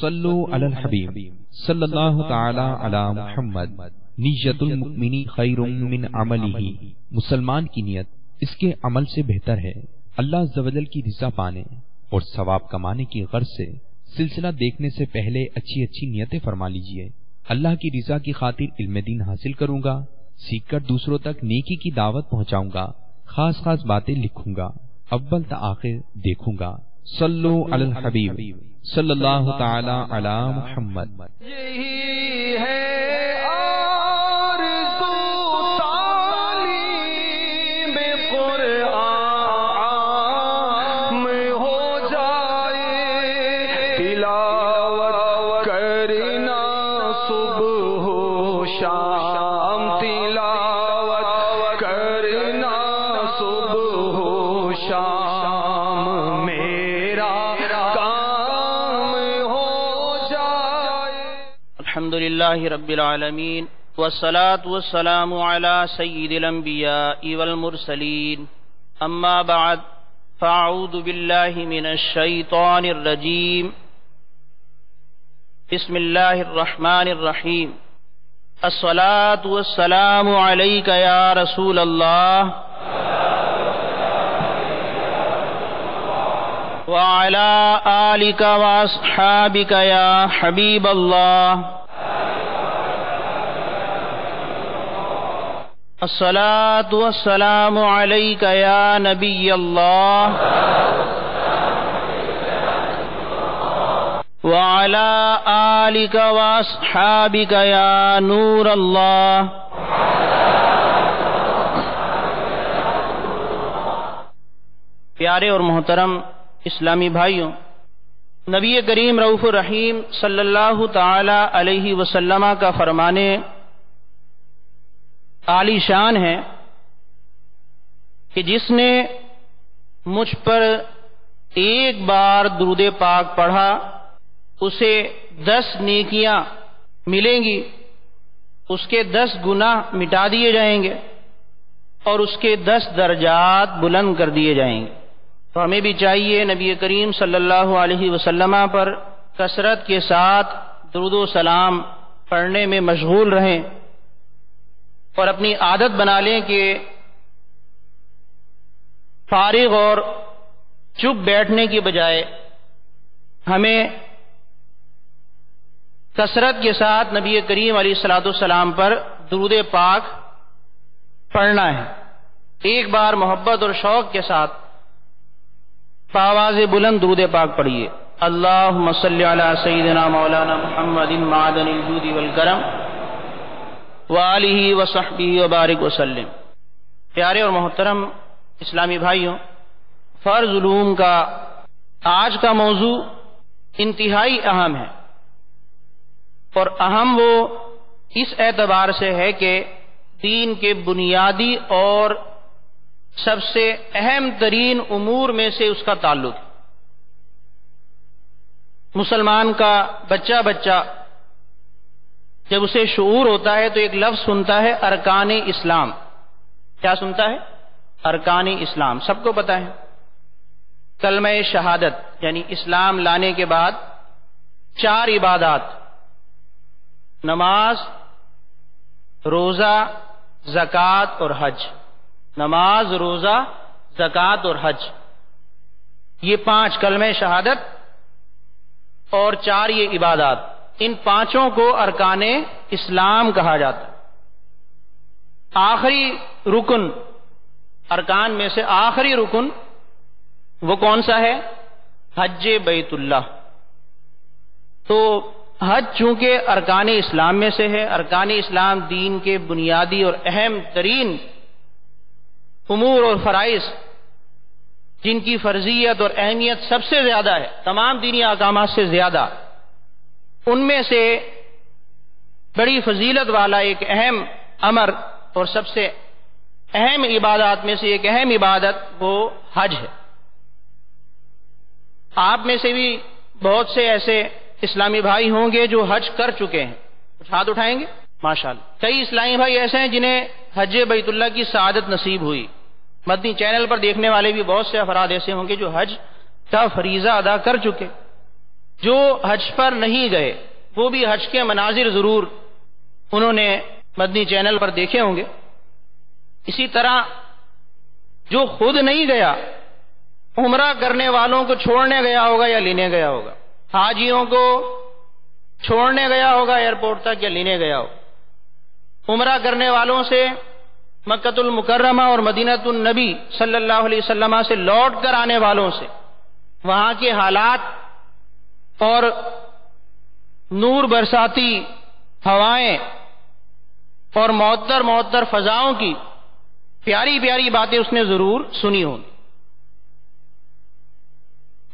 صلو علی الحبیب صلی اللہ تعالی علی محمد۔ نیت المؤمن خیر من عملہ، مسلمان کی نیت اس کے عمل سے بہتر ہے۔ اللہ عز و جل کی رضا پانے اور ثواب کمانے کی غرض سے سلسلہ دیکھنے سے پہلے اچھی اچھی نیتیں فرما لیجئے۔ اللہ کی رضا کی خاطر علم دین حاصل کروں گا، سیکھ کر دوسروں تک نیکی کی دعوت پہنچاؤں گا، خاص خاص باتیں لکھوں گا، اول تا آخر دیکھوں گا۔ صلو علی الحبیب صلی اللہ تعالی علی محمد۔ یہی ہے الحمدللہ رب العالمین والصلاة والسلام علی سید الانبیاء والمرسلین، اما بعد فاعوذ باللہ من الشیطان الرجیم، بسم اللہ الرحمن الرحیم۔ الصلاة والسلام علیک یا رسول اللہ وعلی آلک واصحابک یا حبیب اللہ۔ الصلاة والسلام علیک یا نبی اللہ وعلی آلک واصحابک یا نور اللہ۔ پیارے اور محترم اسلامی بھائیوں، نبی کریم رؤوف الرحیم صلی اللہ تعالی علیہ وسلم کا فرمانے عالی شان ہے کہ جس نے مجھ پر ایک بار درود پاک پڑھا اسے 10 نیکیاں ملیں گی، اس کے 10 گناہ مٹا دیے جائیں گے اور اس کے 10 درجات بلند کر دیے جائیں گے۔ تو ہمیں بھی چاہیے نبی کریم صلی اللہ علیہ وسلم پر کثرت کے ساتھ درود و سلام پڑھنے میں مشغول رہیں اور اپنی عادت بنا لیں کہ فارغ اور چپ بیٹھنے کی بجائے ہمیں کثرت کے ساتھ نبی کریم علیہ الصلوۃ والسلام پر درود پاک پڑھنا ہے۔ ایک بار محبت اور شوق کے ساتھ بآواز بلند درود پاک پڑھیے۔ اللہم صلی علی سیدنا مولانا محمد معدن الجود والکرم وآلہ وصحبہ وبارک وسلم۔ پیارے اور محترم اسلامی بھائیوں، فرض علوم کا آج کا موضوع انتہائی اہم ہے، اور اہم وہ اس اعتبار سے ہے کہ دین کے بنیادی اور سب سے اہم ترین امور میں سے اس کا تعلق ہے۔ مسلمان کا بچہ جب اسے شعور ہوتا ہے تو ایک لفظ سنتا ہے ارکان اسلام۔ کیا سنتا ہے؟ ارکان اسلام۔ سب کو پتہ ہے، کلمہ شہادت یعنی اسلام لانے کے بعد 4 عبادات، نماز، روزہ، زکوٰۃ اور حج۔ نماز، روزہ، زکوٰۃ اور حج، یہ 5 کلمہ شہادت اور 4 یہ عبادات، ان 5 کو ارکان اسلام کہا جاتا ہے۔ آخری رکن، ارکان میں سے آخری رکن وہ کون سا ہے؟ حج بیت اللہ۔ تو حج چونکہ ارکان اسلام میں سے ہے، ارکان اسلام دین کے بنیادی اور اہم ترین امور اور فرائض جن کی فرضیت اور اہمیت سب سے زیادہ ہے، تمام دینی احکامات سے زیادہ، ان میں سے بڑی فضیلت والا ایک اہم امر اور سب سے اہم عبادات میں سے ایک اہم عبادت وہ حج ہے۔ آپ میں سے بھی بہت سے ایسے اسلامی بھائی ہوں گے جو حج کر چکے ہیں، کچھ ہاتھ اٹھائیں گے؟ ماشاءاللہ۔ کئی اسلامی بھائی ایسے ہیں جنہیں حج بیت اللہ کی سعادت نصیب ہوئی۔ مدنی چینل پر دیکھنے والے بھی بہت سے افراد ایسے ہوں گے جو حج کا فریضہ ادا کر چکے۔ جو حج پر نہیں گئے وہ بھی حج کے مناظر ضرور انہوں نے مدنی چینل پر دیکھے ہوں گے. اسی طرح جو خود نہیں گیا عمرہ کرنے والوں کو چھوڑنے گیا ہوگا یا لینے گیا ہوگا، حاجیوں کو چھوڑنے گیا ہوگا ایئرپورٹ تک یا لینے گیا ہوگا. عمرہ کرنے والوں سے مکۃ المکرمہ اور مدینۃ النبی صلی اللہ علیہ وسلم سے لوٹ کر آنے والوں سے وہاں کے حالات اور نور برساتی ہوائیں اور معطر فضاؤں کی پیاری پیاری باتیں اس نے ضرور سنی ہوں.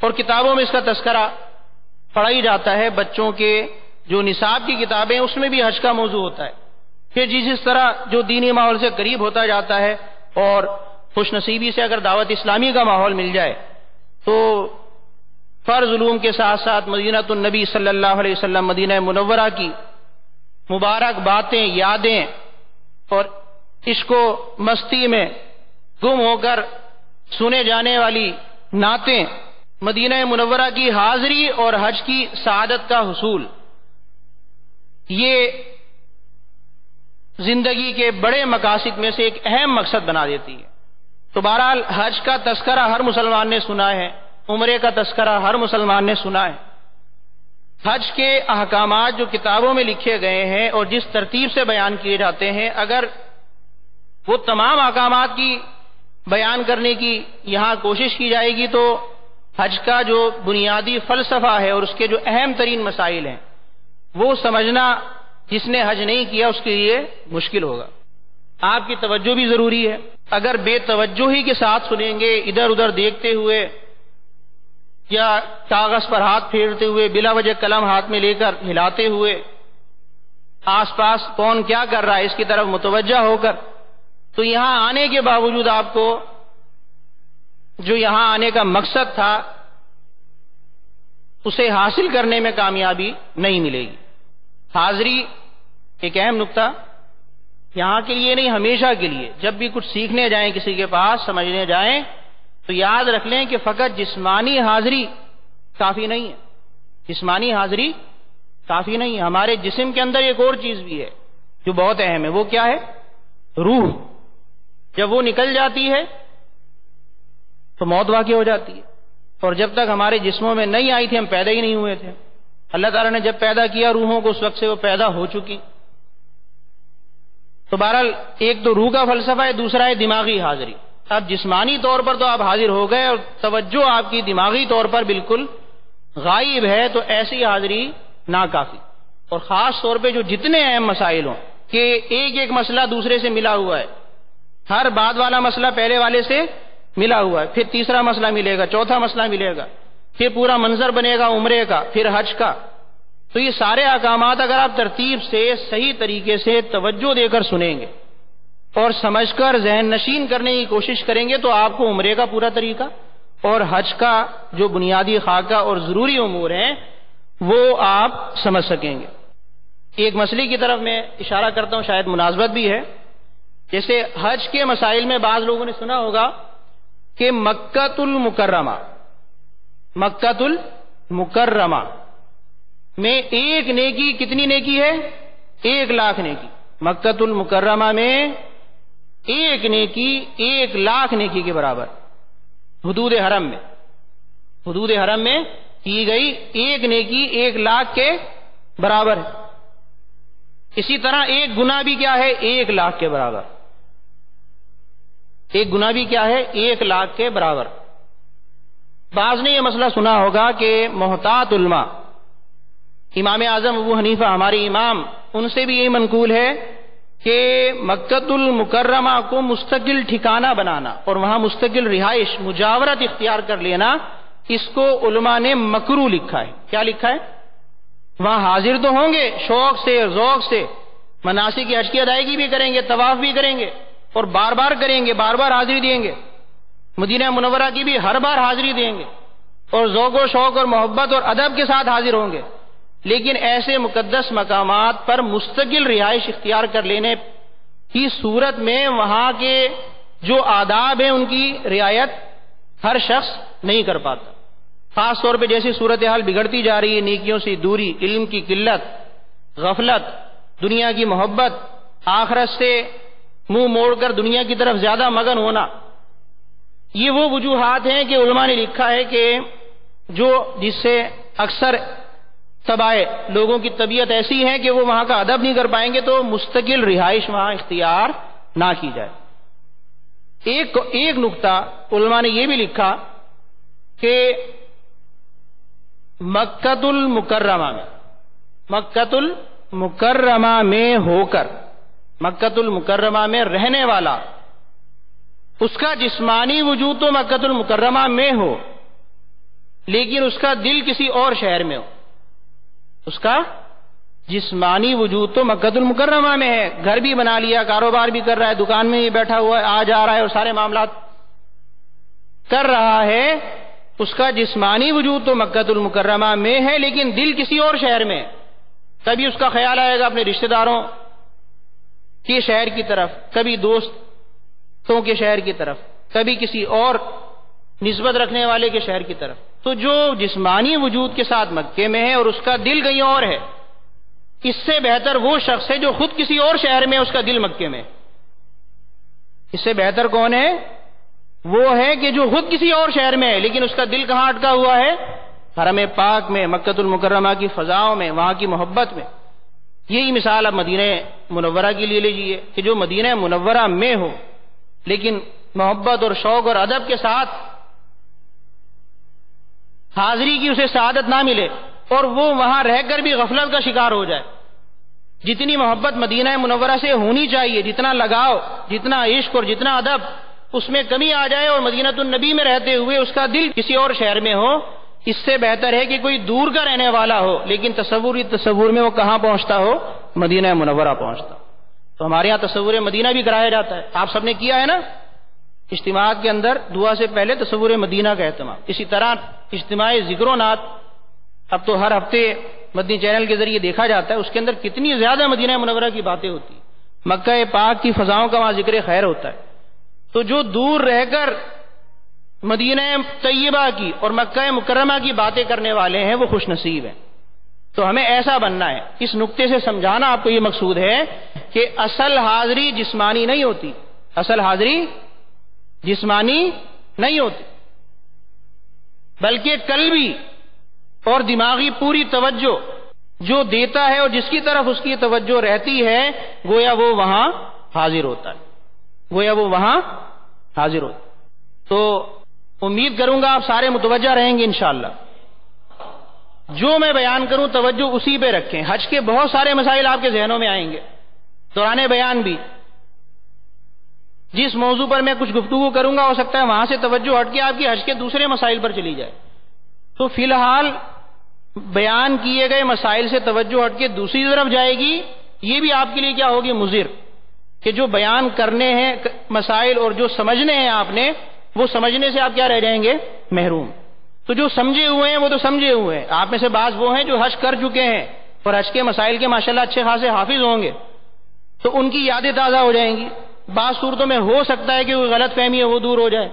اور کتابوں میں اس کا تذکرہ پڑھا ہی جاتا ہے. بچوں کے جو نصاب کی کتابیں اس میں بھی حج کا موضوع ہوتا ہے کہ جس طرح جو دینی ماحول سے قریب ہوتا جاتا ہے اور خوش نصیبی سے اگر دعوت اسلامی کا ماحول مل جائے تو فرض علوم کے ساتھ ساتھ مدینۃ النبی صلی اللہ علیہ وسلم مدینہ منورہ کی مبارک باتیں، یادیں اور عشق و مستی میں گم ہو کر سنے جانے والی نعتیں، مدینہ منورہ کی حاضری اور حج کی سعادت کا حصول، یہ زندگی کے بڑے مقاصد میں سے ایک اہم مقصد بنا دیتی ہے. تو بہرحال حج کا تذکرہ ہر مسلمان نے سنا ہے، عمرے کا تذکرہ ہر مسلمان نے سنا ہے. حج کے احکامات جو کتابوں میں لکھے گئے ہیں اور جس ترتیب سے بیان کیے جاتے ہیں، اگر وہ تمام احکامات کی بیان کرنے کی یہاں کوشش کی جائے گی تو حج کا جو بنیادی فلسفہ ہے اور اس کے جو اہم ترین مسائل ہیں وہ سمجھنا جس نے حج نہیں کیا اس کے لیے مشکل ہوگا. آپ کی توجہ بھی ضروری ہے. اگر بے توجہی کے ساتھ سنیں گے، ادھر ادھر دیکھتے ہوئے یا کاغذ پر ہاتھ پھیرتے ہوئے، بلا وجہ قلم ہاتھ میں لے کر ہلاتے ہوئے، آس پاس کون کیا کر رہا ہے اس کی طرف متوجہ ہو کر، تو یہاں آنے کے باوجود آپ کو جو یہاں آنے کا مقصد تھا اسے حاصل کرنے میں کامیابی نہیں ملے گی. حاضری ایک اہم نقطہ یہاں کے لیے نہیں، ہمیشہ کے لیے. جب بھی کچھ سیکھنے جائیں کسی کے پاس، سمجھنے جائیں تو یاد رکھ لیں کہ فقط جسمانی حاضری کافی نہیں ہے. جسمانی حاضری کافی نہیں ہے. ہمارے جسم کے اندر ایک اور چیز بھی ہے جو بہت اہم ہے. وہ کیا ہے؟ روح. جب وہ نکل جاتی ہے تو موت واقع ہو جاتی ہے. اور جب تک ہمارے جسموں میں نہیں آئی تھی ہم پیدا ہی نہیں ہوئے تھے. اللہ تعالیٰ نے جب پیدا کیا روحوں کو اس وقت سے وہ پیدا ہو چکی. تو بہرحال ایک تو روح کا فلسفہ ہے، دوسرا ہے دماغی حاضری. اب جسمانی طور پر تو آپ حاضر ہو گئے اور توجہ آپ کی دماغی طور پر بالکل غائب ہے، تو ایسی حاضری ناکافی. اور خاص طور پہ جو جتنے اہم مسائل ہوں کہ ایک ایک مسئلہ دوسرے سے ملا ہوا ہے، ہر بعد والا مسئلہ پہلے والے سے ملا ہوا ہے، پھر تیسرا مسئلہ ملے گا، چوتھا مسئلہ ملے گا، پھر پورا منظر بنے گا عمرے کا، پھر حج کا. تو یہ سارے احکامات اگر آپ ترتیب سے صحیح طریقے سے توجہ دے کر سنیں گے اور سمجھ کر ذہن نشین کرنے کی کوشش کریں گے تو آپ کو عمرے کا پورا طریقہ اور حج کا جو بنیادی خاکہ اور ضروری امور ہیں وہ آپ سمجھ سکیں گے. ایک مسئلے کی طرف میں اشارہ کرتا ہوں، شاید مناسبت بھی ہے. جیسے حج کے مسائل میں بعض لوگوں نے سنا ہوگا کہ مکۃ المکرمہ میں ایک نیکی کتنی نیکی ہے؟ 1,00,000 نیکی. مکۃ المکرمہ میں ایک نیکی 1,00,000 نیکی کے برابر. حدود حرم میں کی گئی ایک نیکی 1,00,000 کے برابر ہے. اسی طرح ایک گناہ بھی کیا ہے؟ 1,00,000 کے برابر. ایک گناہ بھی کیا ہے؟ 1,00,000 کے برابر. بعض نے یہ مسئلہ سنا ہوگا کہ محتاط علماء، امام اعظم ابو حنیفہ ہمارے امام، ان سے بھی یہی منقول ہے کہ مکۃ المکرمہ کو مستقل ٹھکانہ بنانا اور وہاں مستقل رہائش، مجاورت اختیار کر لینا، اس کو علماء نے مکروہ لکھا ہے. کیا لکھا ہے؟ وہاں حاضر تو ہوں گے، شوق سے ذوق سے مناسک حج کی ادائیگی بھی کریں گے، طواف بھی کریں گے اور بار بار کریں گے، بار بار حاضری دیں گے. مدینہ منورہ کی بھی ہر بار حاضری دیں گے اور ذوق و شوق اور محبت اور ادب کے ساتھ حاضر ہوں گے. لیکن ایسے مقدس مقامات پر مستقل رہائش اختیار کر لینے کی صورت میں وہاں کے جو آداب ہیں ان کی رعایت ہر شخص نہیں کر پاتا. خاص طور پہ جیسی صورتحال بگڑتی جا رہی ہے، نیکیوں سے دوری، علم کی قلت، غفلت، دنیا کی محبت، آخرت سے منہ موڑ کر دنیا کی طرف زیادہ مگن ہونا، یہ وہ وجوہات ہیں کہ علماء نے لکھا ہے کہ جس سے اکثر طبائع لوگوں کی طبیعت ایسی ہے کہ وہ وہاں کا ادب نہیں کر پائیں گے، تو مستقل رہائش وہاں اختیار نہ کی جائے۔ ایک نقطہ علماء نے یہ بھی لکھا کہ مکۃ المکرمہ میں ہو کر، مکۃ المکرمہ میں رہنے والا، اس کا جسمانی وجود تو مکۃ المکرمہ میں ہو لیکن اس کا دل کسی اور شہر میں ہو۔ اس کا جسمانی وجود تو مکۃ المکرمہ میں ہے، گھر بھی بنا لیا، کاروبار بھی کر رہا ہے، دکان میں بھی بیٹھا ہوا ہے، آ جا رہا ہے اور سارے معاملات کر رہا ہے، اس کا جسمانی وجود تو مکۃ المکرمہ میں ہے لیکن دل کسی اور شہر میں۔ کبھی اس کا خیال آئے گا اپنے رشتہ داروں کے شہر کی طرف، کبھی دوستوں کے شہر کی طرف، کبھی کسی اور نسبت رکھنے والے کے شہر کی طرف۔ تو جو جسمانی وجود کے ساتھ مکے میں ہے اور اس کا دل کہیں اور ہے، اس سے بہتر وہ شخص ہے جو خود کسی اور شہر میں، اس کا دل مکے میں۔ اس سے بہتر کون ہے؟ وہ ہے کہ جو خود کسی اور شہر میں ہے لیکن اس کا دل کہاں اٹکا ہوا ہے؟ حرم پاک میں، مکۃ المکرمہ کی فضاؤں میں، وہاں کی محبت میں۔ یہی مثال اب مدینہ منورہ کے لیے لیجیے کہ جو مدینہ منورہ میں ہو لیکن محبت اور شوق اور ادب کے ساتھ حاضری کی اسے سعادت نہ ملے اور وہ وہاں رہ کر بھی غفلت کا شکار ہو جائے۔ جتنی محبت مدینہ منورہ سے ہونی چاہیے، جتنا لگاؤ، جتنا عشق اور جتنا ادب، اس میں کمی آ جائے اور مدینہ النبی میں رہتے ہوئے اس کا دل کسی اور شہر میں ہو، اس سے بہتر ہے کہ کوئی دور کا رہنے والا ہو لیکن تصور میں وہ کہاں پہنچتا ہو؟ مدینہ منورہ پہنچتا۔ تو ہمارے یہاں تصور مدینہ بھی کرایا جاتا ہے، آپ سب نے کیا ہے نا، اجتماعات کے اندر دعا سے پہلے تصور مدینہ کا اہتمام۔ اسی طرح اجتماع ذکر و نعت اب تو ہر ہفتے مدنی چینل کے ذریعے دیکھا جاتا ہے، اس کے اندر کتنی زیادہ مدینہ منورہ کی باتیں ہوتی ہیں، مکہ پاک کی فضاؤں کا وہاں ذکر خیر ہوتا ہے۔ تو جو دور رہ کر مدینہ طیبہ کی اور مکہ مکرمہ کی باتیں کرنے والے ہیں وہ خوش نصیب ہیں۔ تو ہمیں ایسا بننا ہے۔ اس نقطے سے سمجھانا آپ کو یہ مقصود ہے کہ اصل حاضری جسمانی نہیں ہوتی، اصل حاضری جسمانی نہیں ہوتی بلکہ قلبی اور دماغی پوری توجہ جو دیتا ہے اور جس کی طرف اس کی توجہ رہتی ہے گویا وہ وہاں حاضر ہوتا ہے، گویا وہ وہاں حاضر ہوتا ہے۔ تو امید کروں گا آپ سارے متوجہ رہیں گے انشاءاللہ۔ جو میں بیان کروں توجہ اسی پہ رکھیں۔ حج کے بہت سارے مسائل آپ کے ذہنوں میں آئیں گے، دوران بیان بھی جس موضوع پر میں کچھ گفتگو کروں گا ہو سکتا ہے وہاں سے توجہ ہٹ کے آپ کی حج کے دوسرے مسائل پر چلی جائے۔ تو فی الحال بیان کیے گئے مسائل سے توجہ ہٹ کے دوسری طرف جائے گی، یہ بھی آپ کے لیے کیا ہوگی؟ مضر، کہ جو بیان کرنے ہیں مسائل اور جو سمجھنے ہیں آپ نے، وہ سمجھنے سے آپ کیا رہ جائیں گے؟ محروم۔ تو جو سمجھے ہوئے ہیں وہ تو سمجھے ہوئے ہیں، آپ میں سے بعض وہ ہیں جو حج کر چکے ہیں اور حج کے مسائل کے ماشاءاللہ اچھے خاصے حافظ ہوں گے، تو ان کی یادیں تازہ ہو جائیں گی۔ بعض صورتوں میں ہو سکتا ہے کہ کوئی غلط فہمی ہے وہ دور ہو جائے۔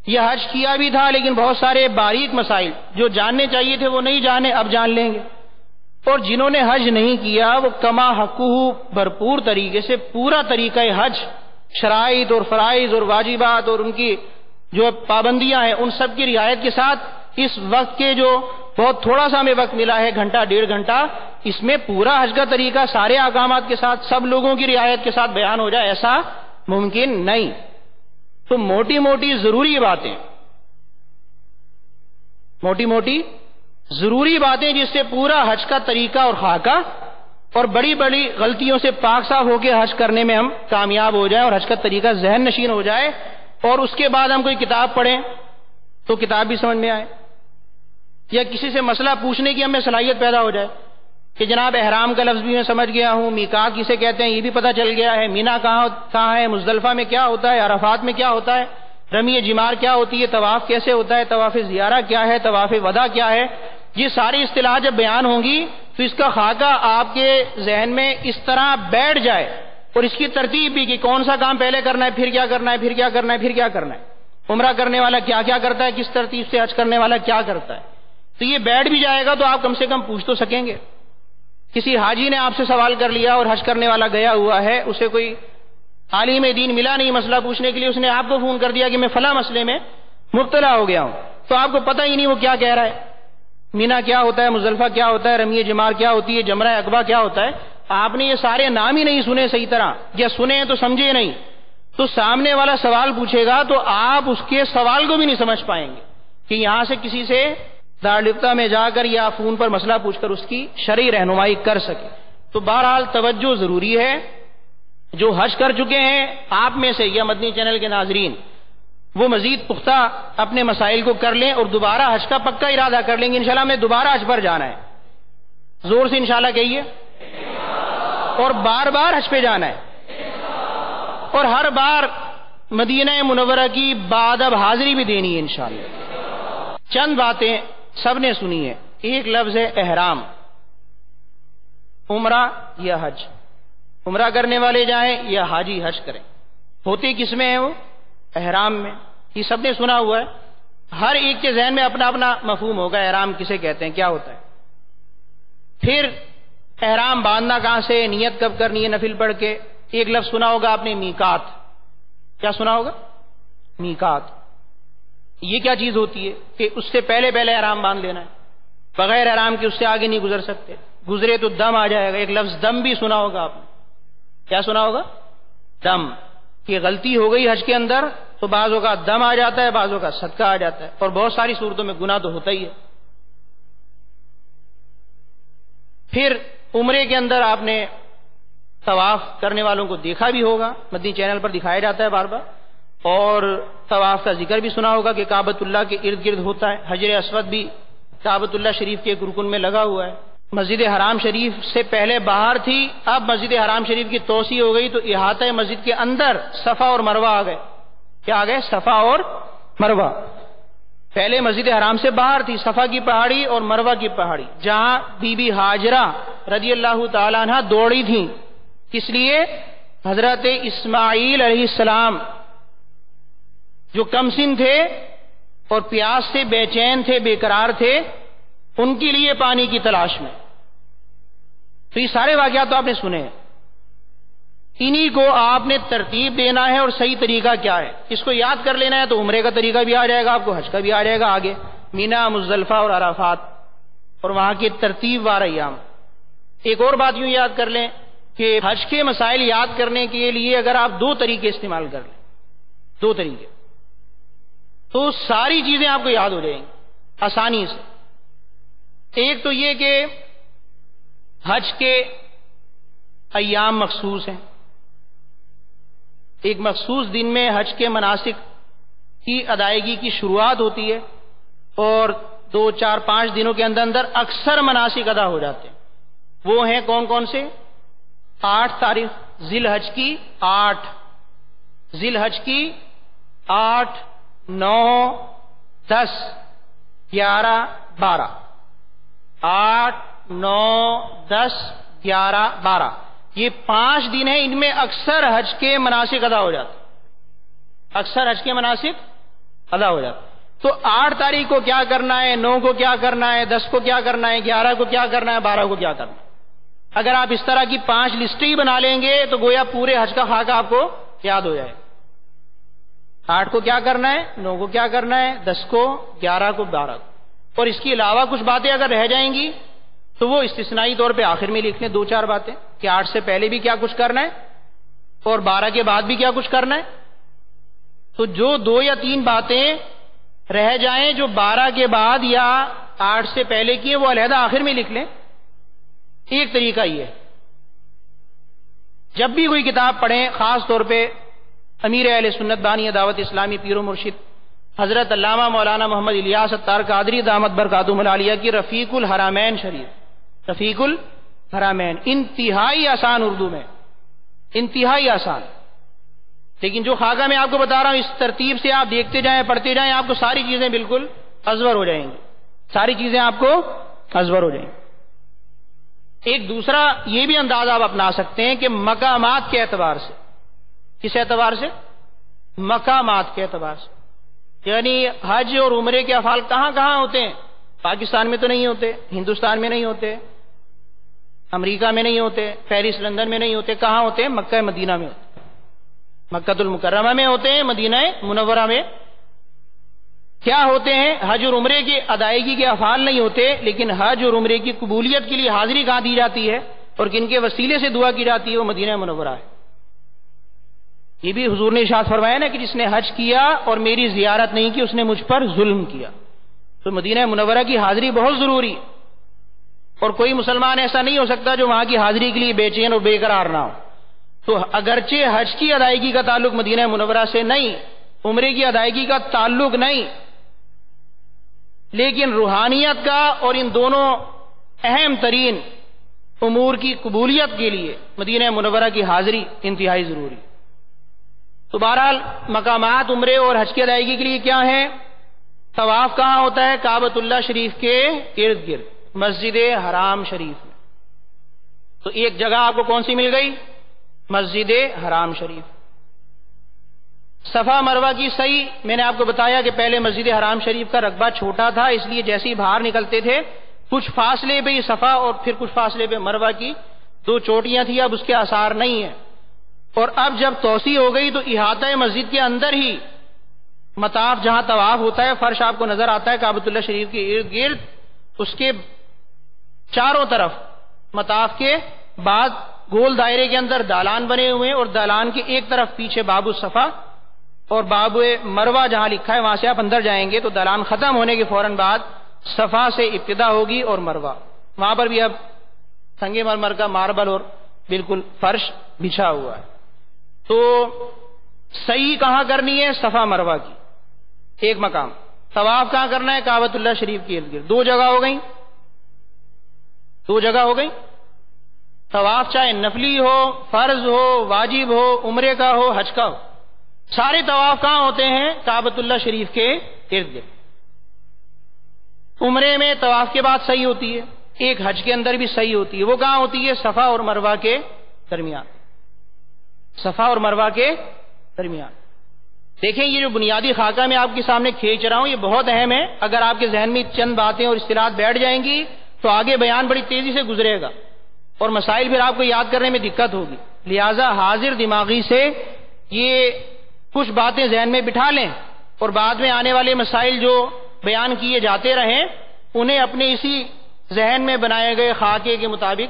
یہ حج کیا بھی تھا لیکن بہت سارے باریک مسائل جو جاننے چاہیے تھے وہ نہیں جانے، اب جان لیں گے۔ اور جنہوں نے حج نہیں کیا وہ کما حقہ بھرپور طریقے سے پورا طریقہ حج، شرائط اور فرائض اور واجبات اور ان کی جو پابندیاں ہیں ان سب کی رعایت کے ساتھ اس وقت کے جو بہت تھوڑا سا ہمیں وقت ملا ہے، گھنٹہ ڈیڑھ گھنٹہ، اس میں پورا حج کا طریقہ سارے احکامات کے ساتھ سب لوگوں کی رعایت کے ساتھ بیان ہو جائے، ایسا ممکن نہیں۔ تو موٹی موٹی ضروری باتیں، موٹی موٹی ضروری باتیں جس سے پورا حج کا طریقہ اور خاکہ اور بڑی بڑی غلطیوں سے پاک صاف ہو کے حج کرنے میں ہم کامیاب ہو جائیں اور حج کا طریقہ ذہن نشین ہو جائے، اور اس کے بعد ہم کوئی کتاب پڑھیں تو کتاب بھی سمجھ میں آئے، یا کسی سے مسئلہ پوچھنے کی ہمیں صلاحیت پیدا ہو جائے کہ جناب احرام کا لفظ بھی میں سمجھ گیا ہوں، میقات کسے کہتے ہیں یہ بھی پتہ چل گیا ہے، مینا کہاں ہے، مزدلفہ میں کیا ہوتا ہے، عرفات میں کیا ہوتا ہے، رمی جمار کیا ہوتی ہے، طواف کیسے ہوتا ہے، طواف زیارہ کیا ہے، طواف وداع کیا ہے، یہ ساری اصطلاح جب بیان ہوں گی تو اس کا خاکہ آپ کے ذہن میں اس طرح بیٹھ جائے اور اس کی ترتیب بھی کہ کون سا کام پہلے کرنا ہے، پھر کیا کرنا ہے، پھر کیا کرنا ہے، پھر کیا کرنا ہے، عمرہ کرنے والا کیا کیا کرتا ہے، کس ترتیب سے حج کرنے والا کیا کرتا ہے. تو یہ بیٹھ بھی جائے گا تو آپ کم سے کم پوچھ تو سکیں گے. کسی حاجی نے آپ سے سوال کر لیا اور حج کرنے والا گیا ہوا ہے، اسے کوئی عالم دین ملا نہیں مسئلہ پوچھنے کے لیے، اس نے آپ کو فون کر دیا کہ میں فلاں مسئلے میں مبتلا ہو گیا ہوں، تو آپ کو پتہ ہی نہیں وہ کیا کہہ رہا ہے، مینا کیا ہوتا ہے، مزدلفہ کیا ہوتا ہے، رمی جمار کیا ہوتی ہے، جمرہ عقبہ کیا ہوتا ہے، آپ نے یہ سارے نام ہی نہیں سنے صحیح طرح، یا سنے ہیں تو سمجھے نہیں، تو سامنے والا سوال پوچھے گا تو آپ اس کے سوال کو بھی نہیں سمجھ پائیں گے کہ یہاں سے کسی سے دارالفتہ میں جا کر یا فون پر مسئلہ پوچھ کر اس کی شرعی رہنمائی کر سکے. تو بہرحال توجہ ضروری ہے. جو حج کر چکے ہیں آپ میں سے یا مدنی چینل کے ناظرین، وہ مزید پختہ اپنے مسائل کو کر لیں اور دوبارہ حج کا پکا ارادہ کر لیں گے. انشاءاللہ میں دوبارہ حج پر جانا ہے، زور سے انشاءاللہ کہیے، اور بار بار حج پہ جانا ہے، اور ہر بار مدینہ منورہ کی بادب حاضری بھی دینی ہے انشاءاللہ. چند باتیں سب نے سنی ہے. ایک لفظ ہے احرام، عمرہ یا حج. عمرہ کرنے والے جائیں یا حاجی حج کریں، ہوتے کس میں ہیں وہ؟ احرام میں. یہ سب نے سنا ہوا ہے، ہر ایک کے ذہن میں اپنا اپنا مفہوم ہوگا احرام کسے کہتے ہیں، کیا ہوتا ہے. پھر احرام باندھنا کہاں سے، نیت کب کرنی ہے نفل پڑھ کے. ایک لفظ سنا ہوگا آپ نے میقات. کیا سنا ہوگا؟ میقات. یہ کیا چیز ہوتی ہے کہ اس سے پہلے پہلے احرام باندھ لینا ہے، بغیر احرام کے اس سے آگے نہیں گزر سکتے، گزرے تو دم آ جائے گا. ایک لفظ دم بھی سنا ہوگا آپ نے. کیا سنا ہوگا؟ دم. کہ غلطی ہو گئی حج کے اندر تو بعضوں کا دم آ جاتا ہے، بعضوں کا صدقہ آ جاتا ہے، اور بہت ساری صورتوں میں گناہ تو ہوتا ہی ہے. پھر عمرے کے اندر آپ نے طواف کرنے والوں کو دیکھا بھی ہوگا، مدنی چینل پر دکھایا جاتا ہے بار بار، اور طواف کا ذکر بھی سنا ہوگا کہ کعبۃ اللہ کے ارد گرد ہوتا ہے. حجر اسود بھی کعبۃ اللہ شریف کے ایک رکن میں لگا ہوا ہے. مسجد حرام شریف سے پہلے باہر تھی، اب مسجد حرام شریف کی توسیع ہو گئی تو احاطہ مسجد کے اندر صفا اور مروہ آ گئے. کیا آ گئے؟ صفا اور مروہ. پہلے مسجد حرام سے باہر تھی، صفا کی پہاڑی اور مروہ کی پہاڑی، جہاں بی بی ہاجرہ رضی اللہ تعالی عنہ دوڑی تھیں. اس لیے حضرت اسماعیل علیہ السلام جو کم سن تھے اور پیاس سے بے چین تھے، بے قرار تھے، ان کے لیے پانی کی تلاش میں. تو یہ سارے واقعات تو آپ نے سنے ہیں. انہی کو آپ نے ترتیب دینا ہے، اور صحیح طریقہ کیا ہے اس کو یاد کر لینا ہے. تو عمرے کا طریقہ بھی آ جائے گا آپ کو، حج کا بھی آ جائے گا آگے، مینا، مزدلفہ اور عرفات، اور وہاں کی ترتیب وار ایام. ایک اور بات یوں یاد کر لیں کہ حج کے مسائل یاد کرنے کے لیے اگر آپ دو طریقے استعمال کر لیں، دو طریقے، تو ساری چیزیں آپ کو یاد ہو جائیں گی آسانی سے. ایک تو یہ کہ حج کے ایام مخصوص ہیں، ایک مخصوص دن میں حج کے مناسک کی ادائیگی کی شروعات ہوتی ہے، اور 2 4 5 دنوں کے اندر اندر اکثر مناسک ادا ہو جاتے ہیں. وہ ہیں کون کون سے؟ 8 تاریخ ذی الحج کی، 8 ذی الحج کی، 8 9 10 11 12، 8 9 10 11 12، یہ 5 دن ہیں. ان میں اکثر حج کے مناسک ادا ہو جاتے، اکثر حج کے مناسک ادا ہو جاتے. تو 8 تاریخ کو کیا کرنا ہے، 9 کو کیا کرنا ہے، 10 کو کیا کرنا ہے، 11 کو کیا کرنا ہے، 12 کو کیا کرنا ہے. اگر آپ اس طرح کی 5 لسٹیں ہی بنا لیں گے تو گویا پورے حج کا خاکہ آپ کو یاد ہو جائے. 8 کو کیا کرنا ہے، 9 کو کیا کرنا ہے، 10 کو، 11 کو، 12 کو. اور اس کے علاوہ کچھ باتیں اگر رہ جائیں گی تو وہ استثنائی طور پہ آخر میں لکھ لیں 2 4 باتیں کہ 8 سے پہلے بھی کیا کچھ کرنا ہے اور 12 کے بعد بھی کیا کچھ کرنا ہے. تو جو 2 یا 3 باتیں رہ جائیں جو 12 کے بعد یا 8 سے پہلے کی ہیں، وہ علیحدہ آخر میں لکھ لیں. ایک طریقہ یہ ہے، جب بھی کوئی کتاب پڑھیں، خاص طور پہ امیر اہل سنت بانی دعوت اسلامی پیر و مرشد حضرت علامہ مولانا محمد الیاس اتار قادری دامت برکاتہم العالیہ کی رفیق الحرمین شریف، رفیق الحرمین، انتہائی آسان اردو میں، انتہائی آسان. لیکن جو خاکہ میں آپ کو بتا رہا ہوں اس ترتیب سے آپ دیکھتے جائیں، پڑھتے جائیں، آپ کو ساری چیزیں بالکل ازور ہو جائیں گی، ساری چیزیں آپ کو ازور ہو جائیں گی. ایک دوسرا یہ بھی انداز آپ اپنا سکتے ہیں کہ مقامات کے اعتبار سے، کس اعتبار سے؟ مقامات کے اعتبار سے. یعنی حج اور عمرے کے افعال کہاں کہاں ہوتے ہیں؟ پاکستان میں تو نہیں ہوتے، ہندوستان میں نہیں ہوتے، امریکہ میں نہیں ہوتے، پیرس لندن میں نہیں ہوتے، کہاں ہوتے ہیں؟ مکہ مدینہ میں ہوتے ہیں، مکہ المکرمہ میں ہوتے ہیں، مدینہ منورہ میں کیا ہوتے ہیں؟ حج اور عمرے کی ادائیگی کے افعال نہیں ہوتے، لیکن حج اور عمرے کی قبولیت کے لیے حاضری کہاں دی جاتی ہے اور کن کے وسیلے سے دعا کی جاتی ہے؟ وہ مدینہ منورہ ہے۔ یہ بھی حضور نے ارشاد فرمایا نا کہ جس نے حج کیا اور میری زیارت نہیں کی اس نے مجھ پر ظلم کیا۔ تو مدینہ منورہ کی حاضری بہت ضروری ہے، اور کوئی مسلمان ایسا نہیں ہو سکتا جو وہاں کی حاضری کے لیے بے چین اور بے قرار نہ ہو۔ تو اگرچہ حج کی ادائیگی کا تعلق مدینہ منورہ سے نہیں، عمرے کی ادائیگی کا تعلق نہیں، لیکن روحانیت کا اور ان دونوں اہم ترین امور کی قبولیت کے لیے مدینہ منورہ کی حاضری انتہائی ضروری۔ تو بہرحال مقامات عمرے اور حج کی ادائیگی کے لیے کیا ہے؟ طواف کہاں ہوتا ہے؟ کعبۃ اللہ شریف کے ارد گرد، مسجد حرام شریف میں۔ تو ایک جگہ آپ کو کون سی مل گئی؟ مسجد حرام شریف۔ صفا مروہ کی صحیح میں نے آپ کو بتایا کہ پہلے مسجد حرام شریف کا رقبہ چھوٹا تھا، اس لیے جیسے ہی باہر نکلتے تھے کچھ فاصلے پہ ہی صفا اور پھر کچھ فاصلے پہ مروہ کی دو چوٹیاں تھیں، اب اس کے آثار نہیں ہیں۔ اور اب جب توسیع ہو گئی تو احاطہ مسجد کے اندر ہی مطاف جہاں طواف ہوتا ہے، فرش آپ کو نظر آتا ہے کعبۃ اللہ شریف کے ارد گرد، اس کے چاروں طرف مطاف کے بعد گول دائرے کے اندر دالان بنے ہوئے ہیں، اور دالان کے ایک طرف پیچھے باب الصفا اور باب مروہ جہاں لکھا ہے وہاں سے آپ اندر جائیں گے تو دالان ختم ہونے کے فوراً بعد صفا سے ابتدا ہوگی اور مروہ، وہاں پر بھی اب سنگ مرمر کا ماربل اور بالکل فرش بچھا ہوا ہے۔ تو صحیح کہاں کرنی ہے؟ صفا مروہ کی ایک مقام۔ طواف کہاں کرنا ہے؟ کعبۃ اللہ شریف کے ارد گرد۔ دو جگہ ہو گئی، دو جگہ ہو گئی۔ طواف چاہے نفلی ہو، فرض ہو، واجب ہو، عمرے کا ہو، حج کا ہو، سارے طواف کہاں ہوتے ہیں؟ کعبۃ اللہ شریف کے ارد گرد۔ عمرے میں طواف کے بعد صحیح ہوتی ہے، ایک حج کے اندر بھی صحیح ہوتی ہے، وہ کہاں ہوتی ہے؟ صفا اور مروہ کے درمیان، صفا اور مروہ کے درمیان۔ دیکھیں یہ جو بنیادی خاکہ میں آپ کے سامنے کھینچ رہا ہوں یہ بہت اہم ہے، اگر آپ کے ذہن میں چند باتیں اور اصطلاحات بیٹھ جائیں گی تو آگے بیان بڑی تیزی سے گزرے گا اور مسائل پھر آپ کو یاد کرنے میں دقت ہوگی، لہذا حاضر دماغی سے یہ کچھ باتیں ذہن میں بٹھا لیں اور بعد میں آنے والے مسائل جو بیان کیے جاتے رہیں انہیں اپنے اسی ذہن میں بنائے گئے خاکے کے مطابق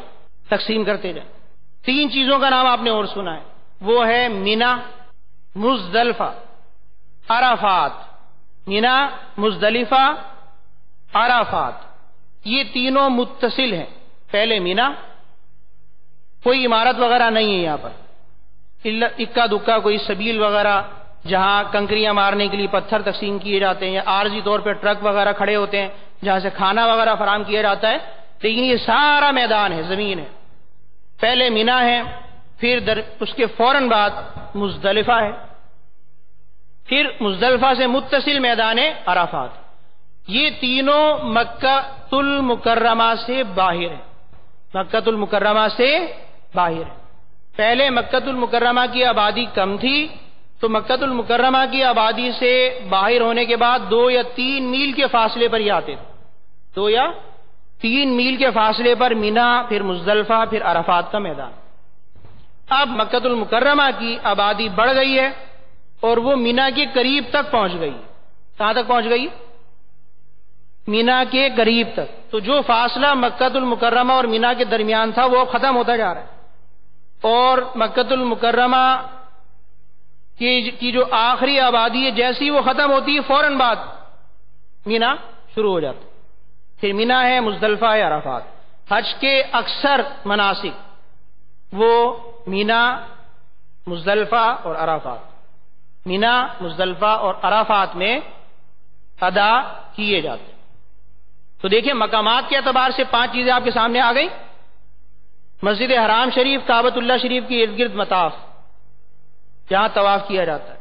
تقسیم کرتے جائیں۔ تین چیزوں کا نام آپ نے اور سنا ہے، وہ ہے مینا، مزدلفہ، عرفات۔ مینا، مزدلفہ، عرفات، یہ تینوں متصل ہیں۔ پہلے مینا، کوئی عمارت وغیرہ نہیں ہے یہاں پر، اکا دکا کوئی سبیل وغیرہ جہاں کنکریاں مارنے کے لیے پتھر تقسیم کیے جاتے ہیں یا عارضی طور پہ ٹرک وغیرہ کھڑے ہوتے ہیں جہاں سے کھانا وغیرہ فراہم کیا جاتا ہے، لیکن یہ سارا میدان ہے، زمین ہے۔ پہلے مینا ہے، پھر اس کے فوراً بعد مزدلفہ ہے، پھر مزدلفہ سے متصل میدان عرفات۔ یہ تینوں مکہ المکرمہ سے باہر ہیں، مکہ المکرمہ سے باہر ہے۔ پہلے مکہ المکرمہ کی آبادی کم تھی تو مکہ المکرمہ کی آبادی سے باہر ہونے کے بعد 2 یا 3 میل کے فاصلے پر ہی آتے تھے، 2 یا 3 میل کے فاصلے پر مینا، پھر مزدلفہ، پھر عرفات کا میدان۔ اب مکہ المکرمہ کی آبادی بڑھ گئی ہے اور وہ مینا کے قریب تک پہنچ گئی۔ کہاں تک پہنچ گئی؟ مینا کے قریب تک۔ تو جو فاصلہ مکہ المکرمہ اور مینا کے درمیان تھا وہ ختم ہوتا جا رہا ہے، اور مکہ المکرمہ کی جو آخری آبادی ہے جیسی وہ ختم ہوتی ہے فوراً بعد مینا شروع ہو جاتا ہے، پھر مینا ہے، مزدلفہ ہے، عرفات۔ حج کے اکثر مناسک وہ مینا، مزدلفہ اور عرفات، مینا، مزدلفہ اور عرفات میں ادا کیے جاتے ہیں۔ تو دیکھیں مقامات کے اعتبار سے 5 چیزیں آپ کے سامنے آ گئی، مسجد حرام شریف، کعبۃ اللہ شریف کے ارد گرد مطاف جہاں طواف کیا جاتا ہے،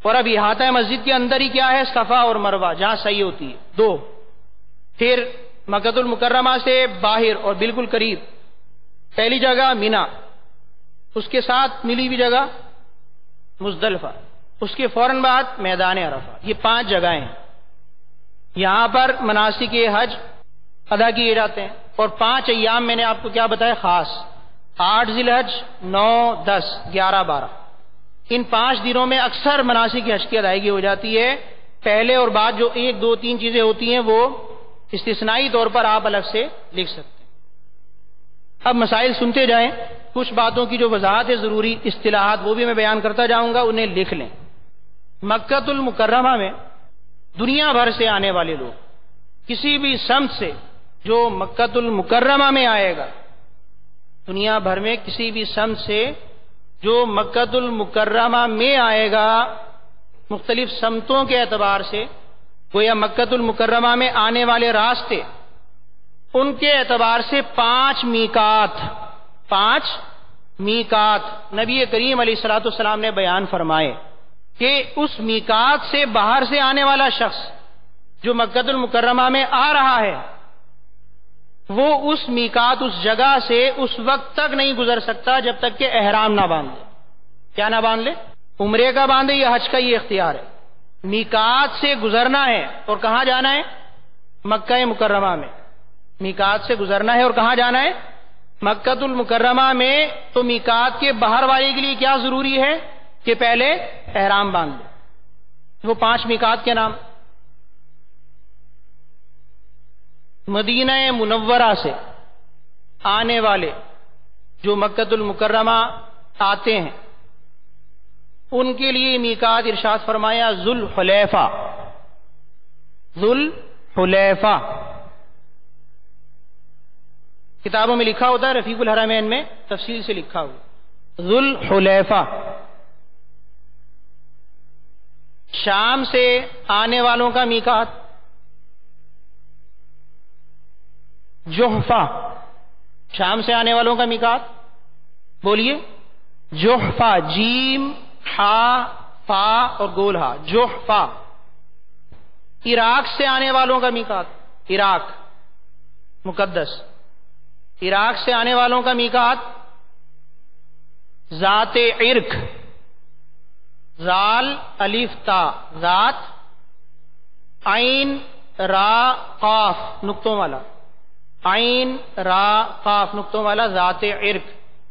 اور اب احاطہ مسجد کے اندر ہی کیا ہے؟ صفا اور مروہ جہاں صحیح ہوتی ہے، 2۔ پھر مکہ المکرمہ سے باہر اور بالکل قریب پہلی جگہ مینا، اس کے ساتھ ملی ہوئی جگہ مزدلفہ، اس کے فوراً بعد میدان عرفہ. یہ 5 جگہیں ہیں. یہاں پر مناسک حج ادا کیے جاتے ہیں. اور 5 ایام میں نے آپ کو کیا بتایا خاص، 8 ذی الحج، 9، 10، 11، 12. ان 5 دنوں میں اکثر مناسک حج کی ادائیگی ہو جاتی ہے. پہلے اور بعد جو 1، 2، 3 چیزیں ہوتی ہیں وہ استثنائی طور پر آپ الگ سے لکھ سکتے ہیں. اب مسائل سنتے جائیں. کچھ باتوں کی جو وضاحت ہے ضروری اصطلاحات وہ بھی میں بیان کرتا جاؤں گا، انہیں لکھ لیں. مکہ المکرمہ میں دنیا بھر سے آنے والے لوگ، کسی بھی سمت سے جو مکہ المکرمہ میں آئے گا، دنیا بھر میں کسی بھی سمت سے جو مکہ المکرمہ میں آئے گا، مختلف سمتوں کے اعتبار سے گویا مکہ المکرمہ میں آنے والے راستے، ان کے اعتبار سے 5 میقات نبی کریم علیہ الصلوۃ والسلام نے بیان فرمائے کہ اس میقات سے باہر سے آنے والا شخص جو مکہ المکرمہ میں آ رہا ہے وہ اس میقات، اس جگہ سے اس وقت تک نہیں گزر سکتا جب تک کہ احرام نہ باندھ لے. کیا نہ باندھ لے؟ عمرے کا باندھے یا حج کا، یہ اختیار ہے. میقات سے گزرنا ہے اور کہاں جانا ہے؟ مکہ مکرمہ میں. میقات سے گزرنا ہے اور کہاں جانا ہے؟ مکہ المکرمہ میں. تو میقات کے باہر والے کے لیے کیا ضروری ہے کہ پہلے احرام باندھ لے. وہ 5 میقات کے نام: مدینہ منورہ سے آنے والے جو مکہ المکرمہ آتے ہیں ان کے لیے میقات ارشاد فرمایا ذوالحلیفہ. ذوالحلیفہ کتابوں میں لکھا ہوتا ہے، رفیق الحرمین میں تفصیل سے لکھا ہوا. ذوالحلیفہ. شام سے آنے والوں کا میقات جحفہ. شام سے آنے والوں کا میقات بولیے جحفہ. جیم، ہا، فا اور گول ہا. جحفہ. عراق سے آنے والوں کا میقات، عراق مقدس. عراق سے آنے والوں کا میقات ذات عرق. زال الف تا، ذات عین را قاف نقطوں والا، عین را قاف نقطوں والا ذات عرق.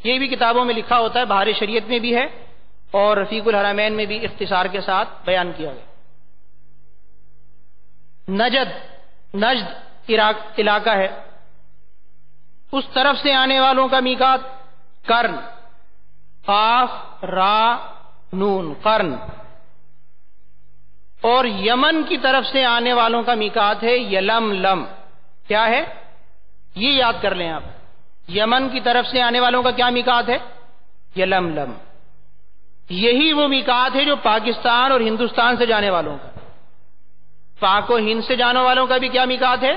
یہ بھی کتابوں میں لکھا ہوتا ہے، بہار شریعت میں بھی ہے اور رفیق الحرمین میں بھی اختصار کے ساتھ بیان کیا گیا. نجد عراق علاقہ ہے، اس طرف سے آنے والوں کا میقات قرن. قاف را نون، قرن. اور یمن کی طرف سے آنے والوں کا میقات ہے یلملم. کیا ہے؟ یہ یاد کر لیں آپ. یمن کی طرف سے آنے والوں کا کیا میقات ہے؟ یلملم. یہی وہ میقات ہے جو پاکستان اور ہندوستان سے جانے والوں کا. پاک و ہند سے جانے والوں کا بھی کیا میقات ہے؟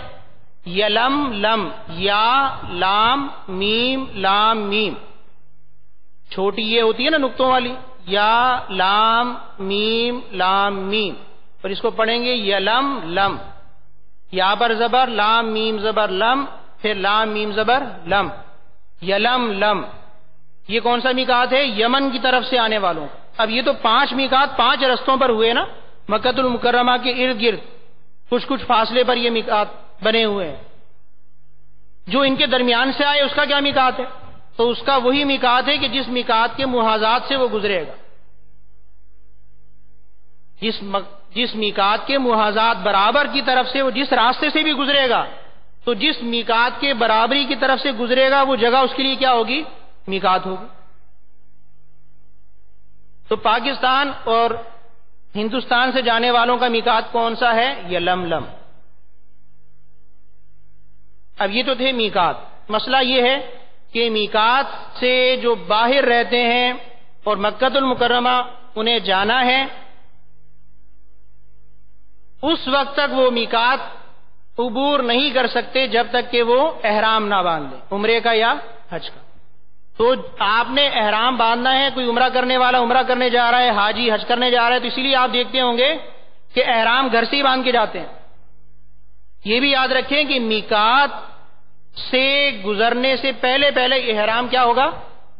یلملم. یا لام میم لام میم. چھوٹی یہ ہوتی ہے نا نقطوں والی، یا لام میم لام میم، اور اس کو پڑھیں گے یلم لم. یا پر زبر، لام میم زبر لم، پھر لام میم زبر لم. یلم لم. یہ کون سا میقات ہے؟ یمن کی طرف سے آنے والوں. اب یہ تو 5 میقات 5 رستوں پر ہوئے نا، مکہ المکرمہ کے ارد گرد کچھ فاصلے پر یہ میقات بنے ہوئے ہیں. جو ان کے درمیان سے آئے اس کا کیا میقات ہے؟ تو اس کا وہی میقات ہے کہ جس میقات کے محاذات سے وہ گزرے گا. جس میقات کے محاذات برابر کی طرف سے وہ جس راستے سے بھی گزرے گا، تو جس میقات کے برابری کی طرف سے گزرے گا وہ جگہ اس کے لیے کیا ہوگی؟ میقات ہوگی. تو پاکستان اور ہندوستان سے جانے والوں کا میقات کون سا ہے؟ یلملم. اب یہ تو تھے میقات. مسئلہ یہ ہے کہ میقات سے جو باہر رہتے ہیں اور مکہ المکرمہ انہیں جانا ہے، اس وقت تک وہ میقات عبور نہیں کر سکتے جب تک کہ وہ احرام نہ باندھ لیں، عمرے کا یا حج کا. تو آپ نے احرام باندھنا ہے، کوئی عمرہ کرنے والا عمرہ کرنے جا رہا ہے، حاجی حج کرنے جا رہا ہے، تو اسی لیے آپ دیکھتے ہوں گے کہ احرام گھر سے ہی باندھ کے جاتے ہیں. یہ بھی یاد رکھیں کہ میقات سے گزرنے سے پہلے احرام کیا ہوگا؟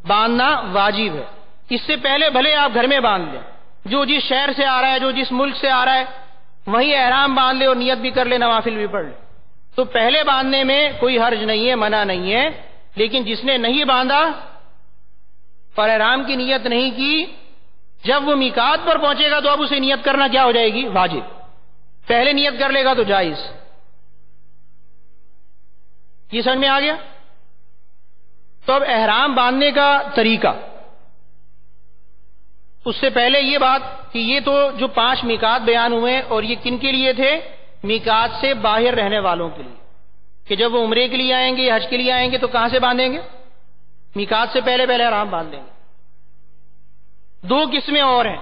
باندھنا واجب ہے. اس سے پہلے بھلے آپ گھر میں باندھ لیں، جو جس شہر سے آ رہا ہے، جو جس ملک سے آ رہا ہے، وہیں احرام باندھ لے اور نیت بھی کر لے، نوافل بھی پڑھ لے. تو پہلے باندھنے میں کوئی حرج نہیں ہے، منع نہیں ہے. لیکن جس نے نہیں باندھا اور احرام کی نیت نہیں کی، جب وہ میقات پر پہنچے گا تو اب اسے نیت کرنا کیا ہو جائے گی؟ واجب. پہلے نیت کر لے گا تو جائز. یہ سمجھ میں آ گیا؟ تو اب احرام باندھنے کا طریقہ، اس سے پہلے یہ بات کہ یہ تو جو 5 میقات بیان ہوئے اور یہ کن کے لیے تھے؟ میقات سے باہر رہنے والوں کے لیے، کہ جب وہ عمرے کے لیے آئیں گے یا حج کے لیے آئیں گے تو کہاں سے باندھیں گے؟ میقات سے پہلے احرام باندھ دیں گے. 2 قسمیں اور ہیں.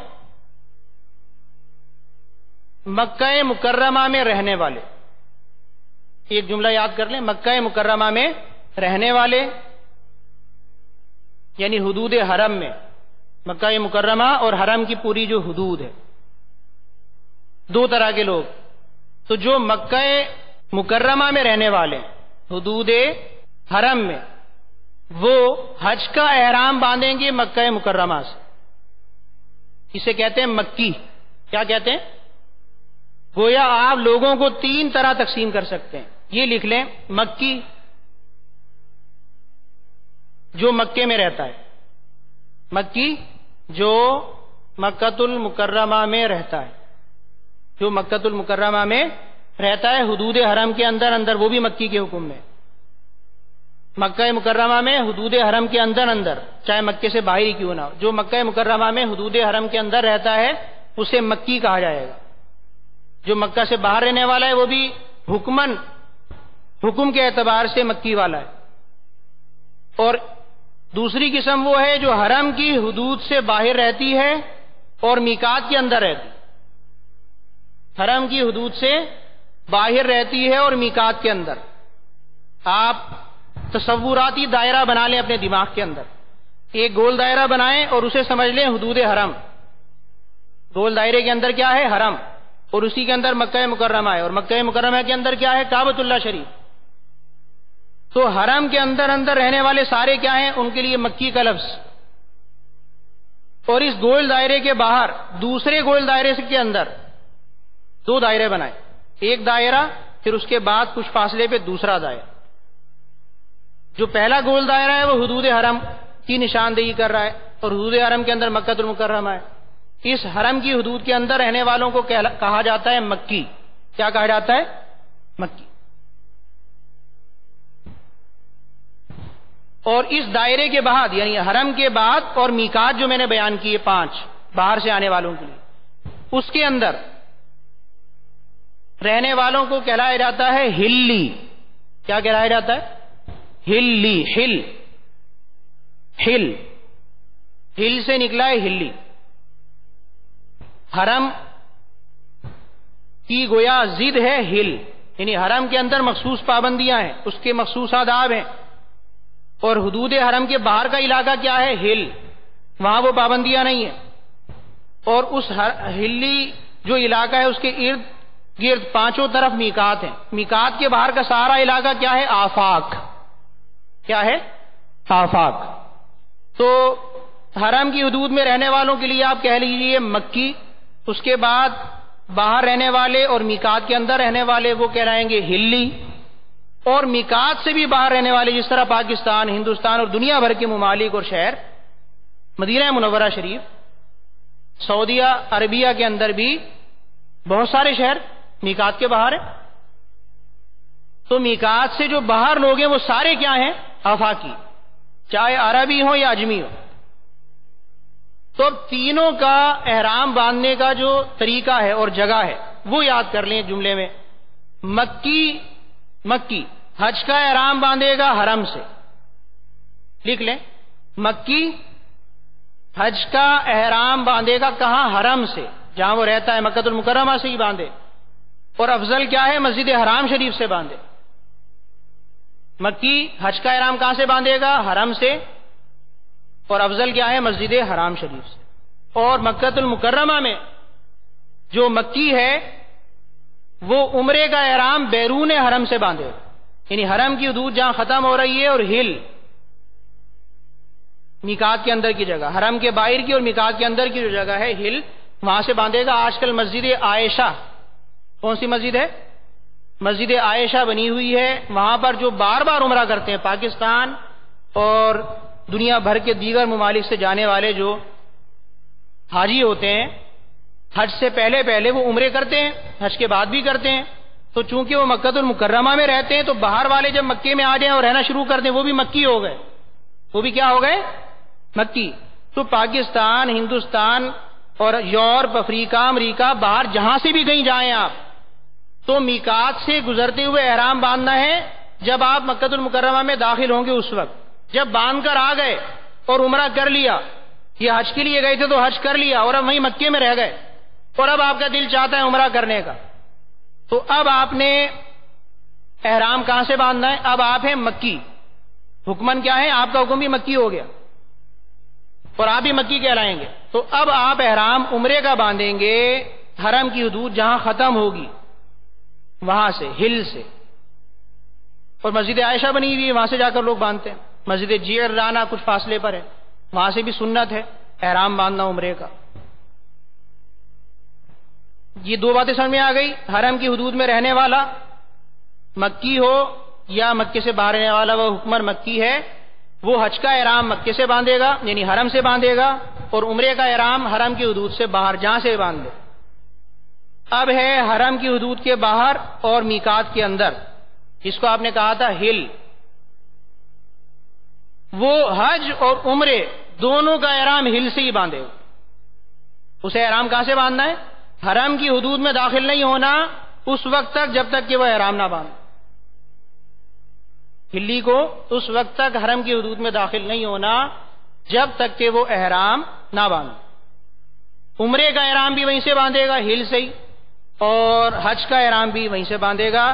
مکہ مکرمہ میں رہنے والے، ایک جملہ یاد کر لیں، مکہ مکرمہ میں رہنے والے یعنی حدود حرم میں، مکہ مکرمہ اور حرم کی پوری جو حدود ہے. 2 طرح کے لوگ. تو جو مکہ مکرمہ میں رہنے والے حدود حرم میں، وہ حج کا احرام باندھیں گے مکہ مکرمہ سے. اسے کہتے ہیں مکی. کیا کہتے ہیں؟ گویا آپ لوگوں کو 3 طرح تقسیم کر سکتے ہیں. یہ لکھ لیں، مکی جو مکے میں رہتا ہے، مکی جو مکۃ المکرمہ میں رہتا ہے، جو مکۃ المکرمہ میں رہتا ہے حدود حرم کے اندر اندر، وہ بھی مکی کے حکم میں. مکہ مکرمہ میں حدود حرم کے اندر اندر، چاہے مکے سے باہر ہی کیوں نہ ہو، جو مکہ مکرمہ میں حدود حرم کے اندر رہتا ہے اسے مکی کہا جائے گا. جو مکہ سے باہر رہنے والا ہے وہ بھی حکمن، حکم کے اعتبار سے مکی والا ہے. اور دوسری قسم وہ ہے جو حرم کی حدود سے باہر رہتی ہے اور میقات کے اندر رہتی ہے. حرم کی حدود سے باہر رہتی ہے اور میقات کے اندر. آپ تصوراتی دائرہ بنا لیں اپنے دماغ کے اندر، ایک گول دائرہ بنائیں اور اسے سمجھ لیں حدود حرم. گول دائرے کے اندر کیا ہے؟ حرم. اور اسی کے اندر مکہ مکرمہ ہے، اور مکہ مکرمہ کے اندر کیا ہے؟ کعبۃ اللہ شریف. تو حرم کے اندر اندر رہنے والے سارے کیا ہیں؟ ان کے لیے مکی کا لفظ. اور اس گول دائرے کے باہر دوسرے گول دائرے کے اندر 2 دائرے بنائے. ایک دائرہ، پھر اس کے بعد کچھ فاصلے پہ دوسرا دائرہ. جو پہلا گول دائرہ ہے وہ حدود حرم کی نشاندہی کر رہا ہے، اور حدود حرم کے اندر مکہ المکرمہ ہے. اس حرم کی حدود کے اندر رہنے والوں کو کہا جاتا ہے مکی. کیا کہا جاتا ہے؟ مکی. اور اس دائرے کے بعد یعنی حرم کے بعد اور میقات جو میں نے بیان کیے 5 باہر سے آنے والوں کے لیے، اس کے اندر رہنے والوں کو کہلایا جاتا ہے ہلی. کیا کہلایا جاتا ہے؟ ہلی. ہل سے نکلا ہے ہلی. حرم کی گویا ضد ہے ہل، یعنی حرم کے اندر مخصوص پابندیاں ہیں، اس کے مخصوص آداب ہیں. اور حدود حرم کے باہر کا علاقہ کیا ہے؟ ہل. وہاں وہ پابندیاں نہیں ہیں. اور اس ہلی جو علاقہ ہے اس کے ارد گرد 5 طرف میقات ہیں. میقات کے باہر کا سارا علاقہ کیا ہے؟ آفاق. کیا ہے؟ آفاق. تو حرم کی حدود میں رہنے والوں کے لیے آپ کہہ لیجیے مکی. اس کے بعد باہر رہنے والے اور میقات کے اندر رہنے والے وہ کہلائیں گے ہلی. اور میقات سے بھی باہر رہنے والے جس طرح پاکستان، ہندوستان اور دنیا بھر کے ممالک اور شہر، مدینہ منورہ شریف، سعودیہ عربیہ کے اندر بھی بہت سارے شہر میقات کے باہر ہیں. تو میقات سے جو باہر لوگ ہیں وہ سارے کیا ہیں؟ آفاقی، چاہے عربی ہوں یا اجمی ہوں. تو اب تینوں کا احرام باندھنے کا جو طریقہ ہے اور جگہ ہے وہ یاد کر لیں جملے میں. مکی حج کا احرام باندھے گا حرم سے. لکھ لیں، مکی حج کا احرام باندھے گا کہاں؟ حرم سے، جہاں وہ رہتا ہے مکہ المکرمہ سے ہی باندھے. اور افضل کیا ہے؟ مسجد حرام شریف سے باندھے. مکی حج کا احرام کہاں سے باندھے گا؟ حرم سے. اور افضل کیا ہے؟ مسجد حرام شریف سے. اور مکہ المکرمہ میں جو مکی ہے وہ عمرے کا احرام بیرون حرم سے باندھے گا، یعنی حرم کی حدود جہاں ختم ہو رہی ہے اور ہل میقات کے اندر کی جگہ، حرم کے باہر کی اور میقات کے اندر کی جو جگہ ہے ہل، وہاں سے باندھے گا. آج کل مسجد عائشہ، کون سی مسجد ہے؟ مسجد عائشہ بنی ہوئی ہے. وہاں پر جو بار بار عمرہ کرتے ہیں، پاکستان اور دنیا بھر کے دیگر ممالک سے جانے والے جو حاجی ہوتے ہیں، حج سے پہلے پہلے وہ عمرے کرتے ہیں، حج کے بعد بھی کرتے ہیں. تو چونکہ وہ مکہ المکرمہ میں رہتے ہیں تو باہر والے جب مکے میں آ جائیں اور رہنا شروع کر دیں وہ بھی مکی ہو گئے، وہ بھی کیا ہو گئے؟ مکی. تو پاکستان، ہندوستان اور یورپ، افریقہ، امریکہ، باہر جہاں سے بھی کہیں جائیں آپ، تو میقات سے گزرتے ہوئے احرام باندھنا ہے جب آپ مکہ المکرمہ میں داخل ہوں گے. اس وقت جب باندھ کر آ گئے اور عمرہ کر لیا، یہ حج کے لیے گئے تھے تو حج کر لیا اور اب وہیں مکے میں رہ گئے اور اب آپ کا دل چاہتا ہے عمرہ کرنے کا، تو اب آپ نے احرام کہاں سے باندھنا ہے؟ اب آپ ہیں مکی. حکمن کیا ہے؟ آپ کا حکم بھی مکی ہو گیا اور آپ بھی مکی کہلائیں گے. تو اب آپ احرام عمرے کا باندھیں گے حرم کی حدود جہاں ختم ہوگی وہاں سے، ہل سے. اور مسجد عائشہ بنی ہوئی ہے، وہاں سے جا کر لوگ باندھتے ہیں. مسجد جعرانہ کچھ فاصلے پر ہے، وہاں سے بھی سنت ہے احرام باندھنا عمرے کا. یہ دو باتیں سمجھ میں آ گئی. حرم کی حدود میں رہنے والا مکی ہو یا مکے سے باہر رہنے والا، وہ حکمر مکی ہے، وہ حج کا احرام مکے سے باندھے گا یعنی حرم سے باندھے گا، اور عمرے کا احرام حرم کی حدود سے باہر جہاں سے باندھے. اب ہے حرم کی حدود کے باہر اور میقات کے اندر، جس کو آپ نے کہا تھا ہل. وہ حج اور عمرے دونوں کا احرام ہل سے ہی باندھے گا. اسے احرام کہاں سے باندھنا ہے؟ حرم کی حدود میں داخل نہیں ہونا اس وقت تک جب تک کہ وہ احرام نہ باندھے. ہلی کو اس وقت تک حرم کی حدود میں داخل نہیں ہونا جب تک کہ وہ احرام نہ باندھے. عمرے کا احرام بھی وہیں سے باندھے گا ہل سے ہی، اور حج کا احرام بھی وہیں سے باندھے گا.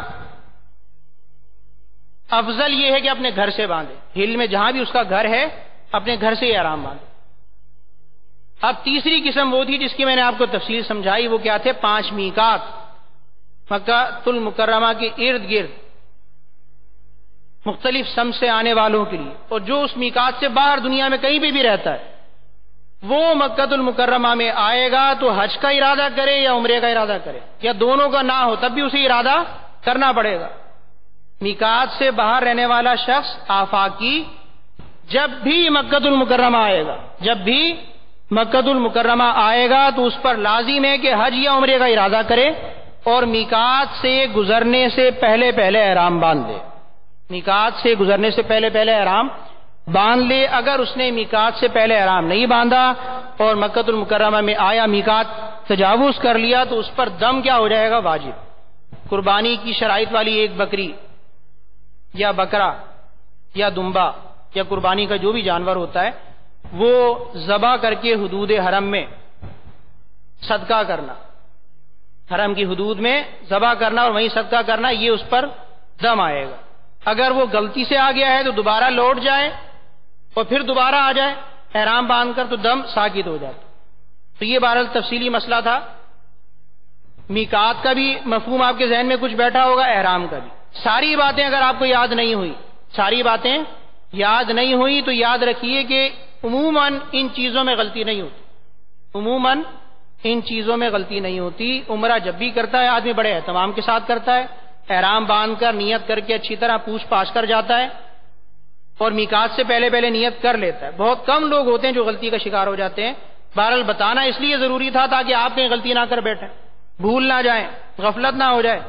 افضل یہ ہے کہ اپنے گھر سے باندھے، ہل میں جہاں بھی اس کا گھر ہے اپنے گھر سے ہی احرام باندھے. اب تیسری قسم وہ تھی جس کی میں نے آپ کو تفصیل سمجھائی، وہ کیا تھے؟ 5 میقات مکہ المکرمہ کے ارد گرد مختلف سمت سے آنے والوں کے لیے. اور جو اس میقات سے باہر دنیا میں کہیں پہ بھی رہتا ہے وہ مکہ المکرمہ میں آئے گا تو حج کا ارادہ کرے یا عمرے کا ارادہ کرے یا دونوں کا نہ ہو تب بھی اسے ارادہ کرنا پڑے گا. میقات سے باہر رہنے والا شخص آفاقی جب بھی مکہ المکرمہ آئے گا، جب بھی مکہ المکرمہ آئے گا تو اس پر لازم ہے کہ حج یا عمرے کا ارادہ کرے اور میقات سے گزرنے سے پہلے پہلے احرام باندھ لے. میقات سے گزرنے سے پہلے پہلے احرام باندھ لے. اگر اس نے میقات سے پہلے احرام نہیں باندھا اور مکہ المکرمہ میں آیا، میقات تجاوز کر لیا، تو اس پر دم کیا ہو جائے گا؟ واجب. قربانی کی شرائط والی ایک بکری یا بکرا یا دمبا یا قربانی کا جو بھی جانور ہوتا ہے وہ ذبح کر کے حدود حرم میں صدقہ کرنا، حرم کی حدود میں ذبح کرنا اور وہیں صدقہ کرنا، یہ اس پر دم آئے گا. اگر وہ غلطی سے آ گیا ہے تو دوبارہ لوٹ جائے اور پھر دوبارہ آ جائے احرام باندھ کر تو دم ساکت ہو جاتا. تو یہ بہرحال تفصیلی مسئلہ تھا. میقات کا بھی مفہوم آپ کے ذہن میں کچھ بیٹھا ہوگا، احرام کا بھی. ساری باتیں اگر آپ کو یاد نہیں ہوئی، ساری باتیں یاد نہیں ہوئی تو یاد رکھیے کہ عموماً ان چیزوں میں غلطی نہیں ہوتی، عموماً ان چیزوں میں غلطی نہیں ہوتی. عمرہ جب بھی کرتا ہے آدمی بڑے اہتمام کے ساتھ کرتا ہے، احرام باندھ کر نیت کر کے اچھی طرح پوچھ پاچھ کر جاتا ہے اور میقات سے پہلے پہلے نیت کر لیتا ہے. بہت کم لوگ ہوتے ہیں جو غلطی کا شکار ہو جاتے ہیں. بہرحال بتانا اس لیے ضروری تھا تاکہ آپ کہیں غلطی نہ کر بیٹھیں، بھول نہ جائیں، غفلت نہ ہو جائے.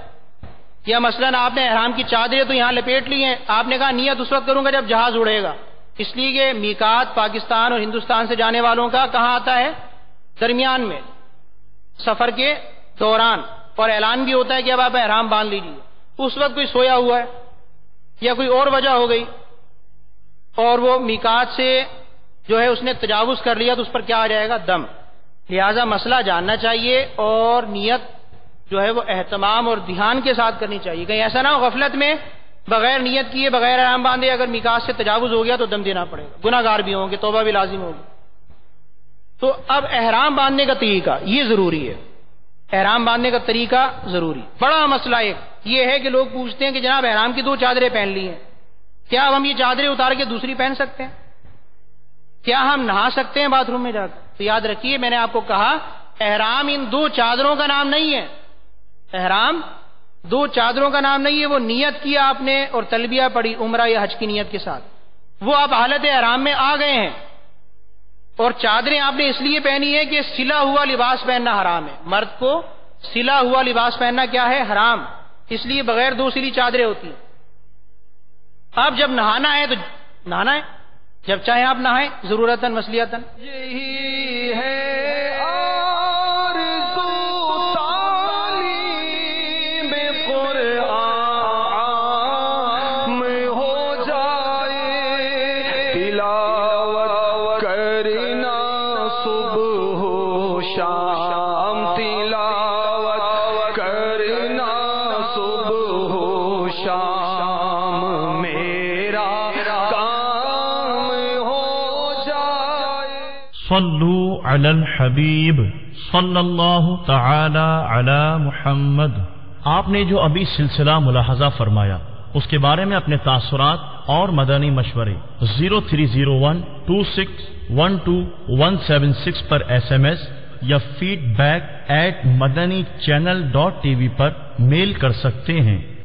یا مثلاً آپ نے احرام کی چادریں تو یہاں لپیٹ لی ہیں، آپ نے کہا نیت اس وقت کروں گا جب جہاز اڑے گا، اس لیے کہ میقات پاکستان اور ہندوستان سے جانے والوں کا کہاں آتا ہے؟ درمیان میں، سفر کے دوران. اور اعلان بھی ہوتا ہے کہ اب آپ احرام باندھ لیجیے. اس وقت کوئی سویا ہوا ہے یا کوئی اور وجہ ہو گئی اور وہ میقات سے جو ہے اس نے تجاوز کر لیا تو اس پر کیا آ جائے گا؟ دم. لہذا مسئلہ جاننا چاہیے اور نیت جو ہے وہ اہتمام اور دھیان کے ساتھ کرنی چاہیے. کہیں ایسا نہ ہو غفلت میں بغیر نیت کیے بغیر احرام باندھے اگر میقات سے تجاوز ہو گیا تو دم دینا پڑے گا، گناہ گار بھی ہوں گے، توبہ بھی لازم ہوگی. تو اب احرام باندھنے کا طریقہ یہ ضروری ہے، احرام باندھنے کا طریقہ ضروری. بڑا مسئلہ ایک یہ ہے کہ لوگ پوچھتے ہیں کہ جناب احرام کی 2 چادریں پہن لی ہیں، کیا اب ہم یہ چادریں اتار کے دوسری پہن سکتے ہیں؟ کیا ہم نہا سکتے ہیں باتھ روم میں جا کر؟ تو یاد رکھیے میں نے آپ کو کہا احرام ان دو چادروں کا نام نہیں ہے، احرام دو چادروں کا نام نہیں ہے. وہ نیت کیا آپ نے اور تلبیہ پڑھی عمرہ یا حج کی نیت کے ساتھ، وہ آپ حالت احرام میں آ گئے ہیں. اور چادریں آپ نے اس لیے پہنی ہے کہ سلا ہوا لباس پہننا حرام ہے. مرد کو سلا ہوا لباس پہننا کیا ہے؟ حرام. اس لیے بغیر دو سلی چادریں ہوتی ہیں. اب جب نہانا ہے تو نہانا ہے، جب چاہیں آپ نہائیں، ضرورتاً مسلیتاً. یہی ہے آرزو تعلیم قرآن میں ہو جائے، تلاوت کرنا صبح و شام، تلاوت کرنا صبح و شام، میرا کام ہو جائے. صلو علی الحبیب صلی اللہ تعالی علی محمد. آپ نے جو ابھی سلسلہ ملاحظہ فرمایا اس کے بارے میں اپنے تاثرات اور مدنی مشورے 030126127176 پر SMS یا feedback@madanichannel.tv پر میل کر سکتے ہیں.